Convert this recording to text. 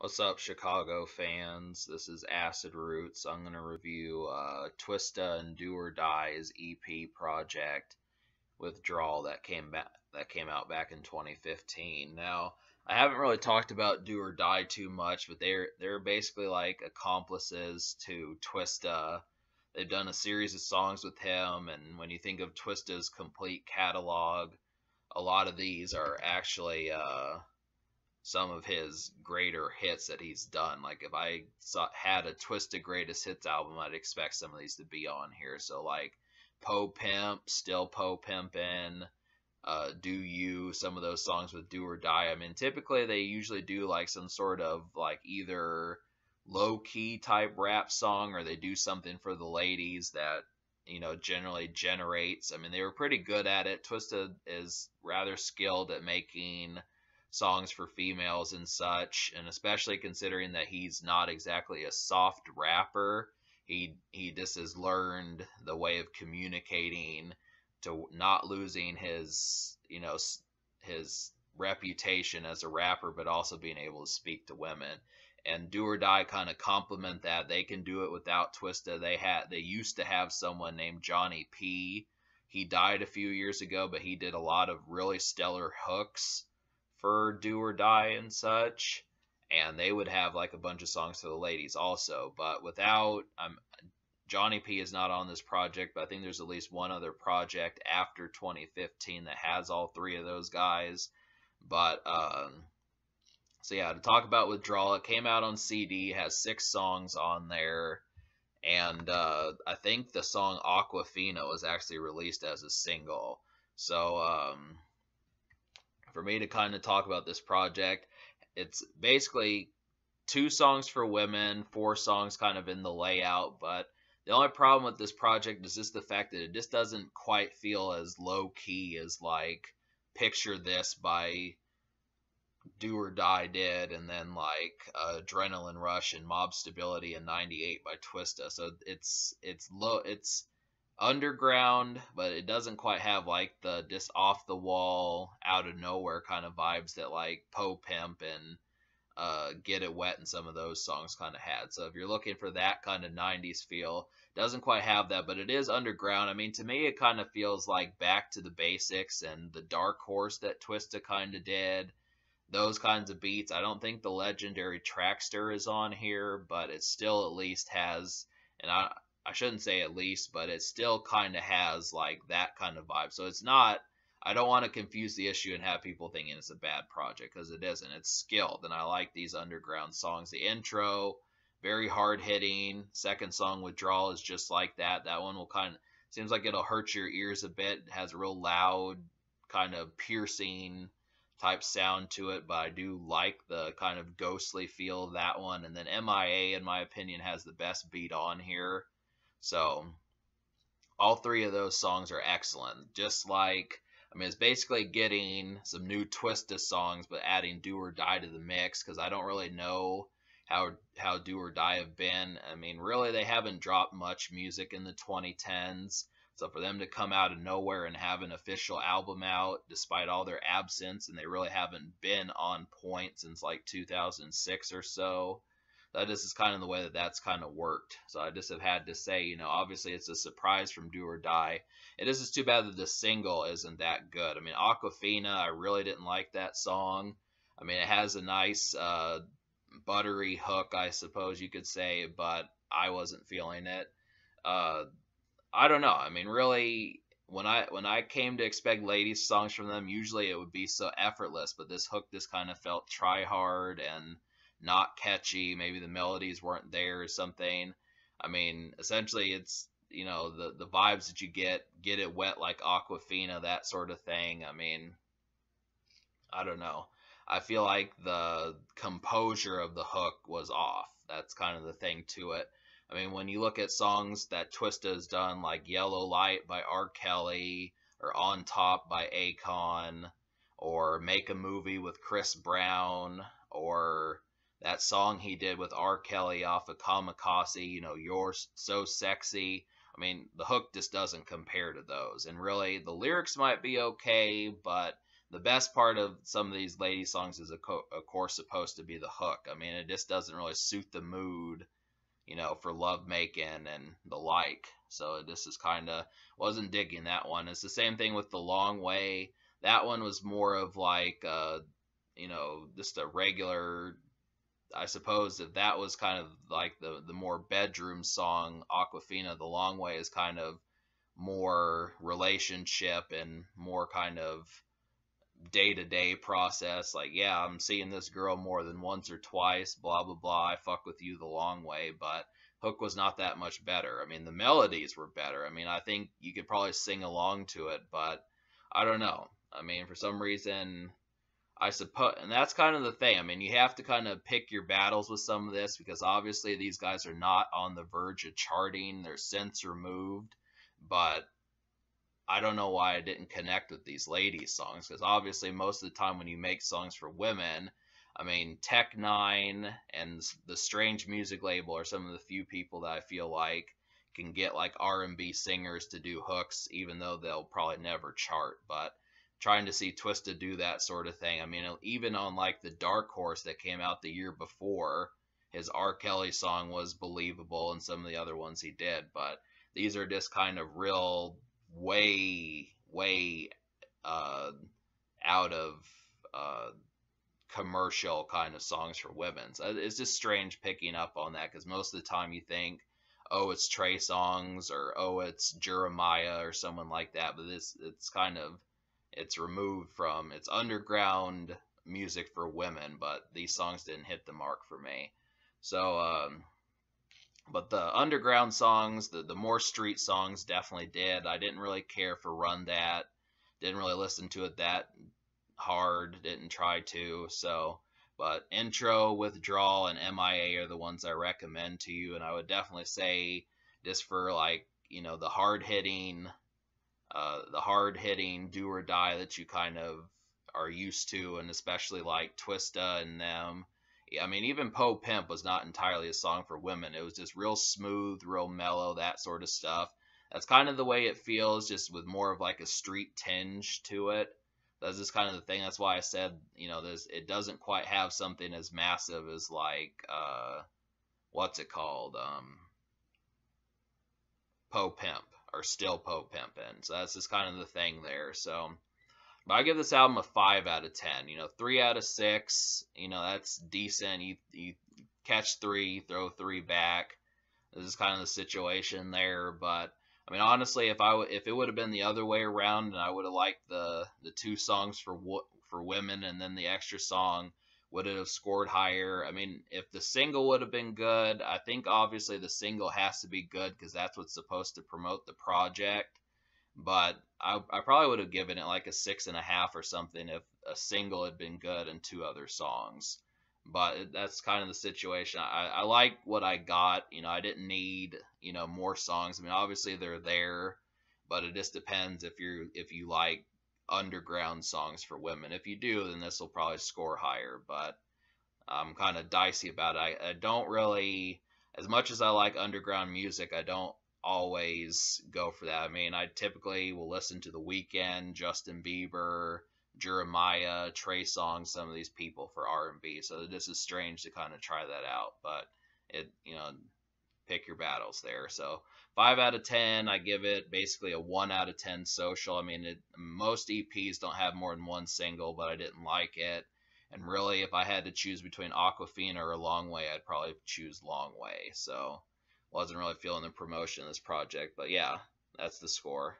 What's up, Chicago fans? This is Acid Roots. I'm gonna review Twista and Do or Die's EP project Withdrawal that came out back in 2015. Now, I haven't really talked about Do or Die too much, but they're basically like accomplices to Twista. They've done a series of songs with him, and when you think of Twista's complete catalog, a lot of these are actually some of his greater hits that he's done. Like if had a Twisted Greatest Hits album, I'd expect some of these to be on here. So like Po Pimp, Still Po Pimpin', Do You, some of those songs with Do or Die. I mean, typically they usually do like some sort of like either low key type rap song or they do something for the ladies that generally generates. I mean, they were pretty good at it. Twista is rather skilled at making songs for females and such, and especially considering that he's not exactly a soft rapper. He just has learned the way of communicating to not losing his his reputation as a rapper, but also being able to speak to women. And Do or Die kind of complement that. They can do it without Twista. They used to have someone named Johnny P. He died a few years ago, but he did a lot of really stellar hooks for Do or Die and such, and they would have like a bunch of songs for the ladies also. But without Johnny P is not on this project, but I think there's at least one other project after 2015 that has all three of those guys. But so yeah, to talk about Withdrawal, it came out on CD, has 6 songs on there, and I think the song Aquafina was actually released as a single. So for me to kind of talk about this project, it's basically 2 songs for women, 4 songs kind of in the layout, but the only problem with this project is just the fact that it just doesn't quite feel as low key as like Picture This by Do or Die did, and then like Adrenaline Rush and Mob Stability in '98 by Twista. So it's low, it's underground, but it doesn't quite have like the just off the wall, out of nowhere kind of vibes that like Po Pimp and Get It Wet and some of those songs kind of had. So if you're looking for that kind of 90s feel, doesn't quite have that, but it is underground. I mean, to me, it kind of feels like Back to the Basics and the Dark Horse that Twista kind of did. Those kinds of beats. I don't think the legendary Trackster is on here, but it still at least has, and I shouldn't say at least, but it still kind of has like that kind of vibe. So it's not, I don't want to confuse the issue and have people thinking it's a bad project, because it isn't. It's skilled, and I like these underground songs. The intro, very hard hitting. Second song, Withdrawal, is just like that. That one will kind of, seems like it'll hurt your ears a bit. It has a real loud, kind of piercing type sound to it, but I do like the kind of ghostly feel of that one. And then MIA, in my opinion, has the best beat on here. So all 3 of those songs are excellent. Just like, I mean, it's basically getting some new Twista songs, but adding Do or Die to the mix, because I don't really know how Do or Die have been. I mean, really, they haven't dropped much music in the 2010s. So for them to come out of nowhere and have an official album out, despite all their absence, and they really haven't been on point since like 2006 or so, that just is kind of the way that that's kind of worked. So I just have had to say, obviously it's a surprise from Do or Die. It is just too bad that the single isn't that good. I mean, Aquafina, I really didn't like that song. I mean, it has a nice buttery hook, I suppose you could say, but I wasn't feeling it. I don't know. I mean, really, when I came to expect ladies songs from them, usually it would be so effortless, but this hook just kind of felt try hard and not catchy. Maybe the melodies weren't there or something. I mean, essentially it's, the vibes that you get It Wet like Aquafina, that sort of thing. I mean, I don't know. I feel like the composure of the hook was off. That's kind of the thing to it. I mean, when you look at songs that Twista has done, like Yellow Light by R. Kelly, or On Top by Akon, or Make a Movie with Chris Brown, or that song he did with R. Kelly off of Kamikaze, You're So Sexy. I mean, the hook just doesn't compare to those. And really, the lyrics might be okay, but the best part of some of these lady songs is, of course, supposed to be the hook. I mean, it just doesn't really suit the mood, for love making and the like. So this is kind of, wasn't digging that one. It's the same thing with The Long Way. That one was more of like, just a regular, I suppose if that was kind of like the more bedroom song, Aquafina, The Long Way is kind of more relationship and more kind of day-to-day process. Like, yeah, I'm seeing this girl more than once or twice, blah blah blah, I fuck with you the long way. But Hook was not that much better. I mean, the melodies were better. I mean, I think you could probably sing along to it, but I don't know. I mean, for some reason, I suppose, and that's kind of the thing. I mean, you have to kind of pick your battles with some of this, because obviously these guys are not on the verge of charting. Their synths removed, but I don't know why I didn't connect with these ladies songs, because obviously most of the time when you make songs for women, I mean, Tech Nine and the Strange Music label are some of the few people that I feel like can get like R&B singers to do hooks, even though they'll probably never chart. But trying to see Twista do that sort of thing, I mean, even on like the Dark Horse that came out the year before, his R. Kelly song was believable, and some of the other ones he did. But these are just kind of real way out of commercial kind of songs for women. So it's just strange picking up on that, because most of the time you think, oh, it's Trey Songz, or oh, it's Jeremiah or someone like that. But it's removed from, it's underground music for women, but these songs didn't hit the mark for me. So but the underground songs, the more street songs, definitely did. I didn't really care for Run That. Didn't really listen to it that hard. Didn't try to. So, but Intro, Withdrawal, and MIA are the ones I recommend to you. And I would definitely say, just for like, the hard hitting do or die that you kind of are used to, and especially like Twista and them. I mean, even Poe Pimp was not entirely a song for women. It was just real smooth, real mellow, that sort of stuff. That's kind of the way it feels, just with more of like a street tinge to it. That's just kind of the thing. That's why I said, it doesn't quite have something as massive as like, what's it called? Poe Pimp, or Still Poe Pimpin'. So that's just kind of the thing there. So, but I give this album a 5 out of 10. 3 out of 6. That's decent. You catch 3, throw 3 back. This is kind of the situation there. But I mean, honestly, if it would have been the other way around, and I would have liked the 2 songs for women, and then the extra song, would it have scored higher? I mean, if the single would have been good, I think obviously the single has to be good, because that's what's supposed to promote the project. But I probably would have given it like a 6.5 or something if a single had been good and 2 other songs. But that's kind of the situation. I like what I got. I didn't need, more songs. I mean, obviously they're there, but it just depends if you like underground songs for women. If you do, then this will probably score higher. But I'm kind of dicey about it. I don't really, as much as I like underground music, I don't always go for that. I mean, I typically will listen to The Weeknd, Justin Bieber, Jeremiah, Trey Songz, some of these people for R&B. So this is strange to kind of try that out, but it, pick your battles there. So 5 out of 10, I give it basically a 1 out of 10 social. I mean, most EPs don't have more than 1 single, but I didn't like it. And really, if I had to choose between Aquafina or Long Way, I'd probably choose Long Way. So wasn't really feeling the promotion of this project, but yeah, that's the score.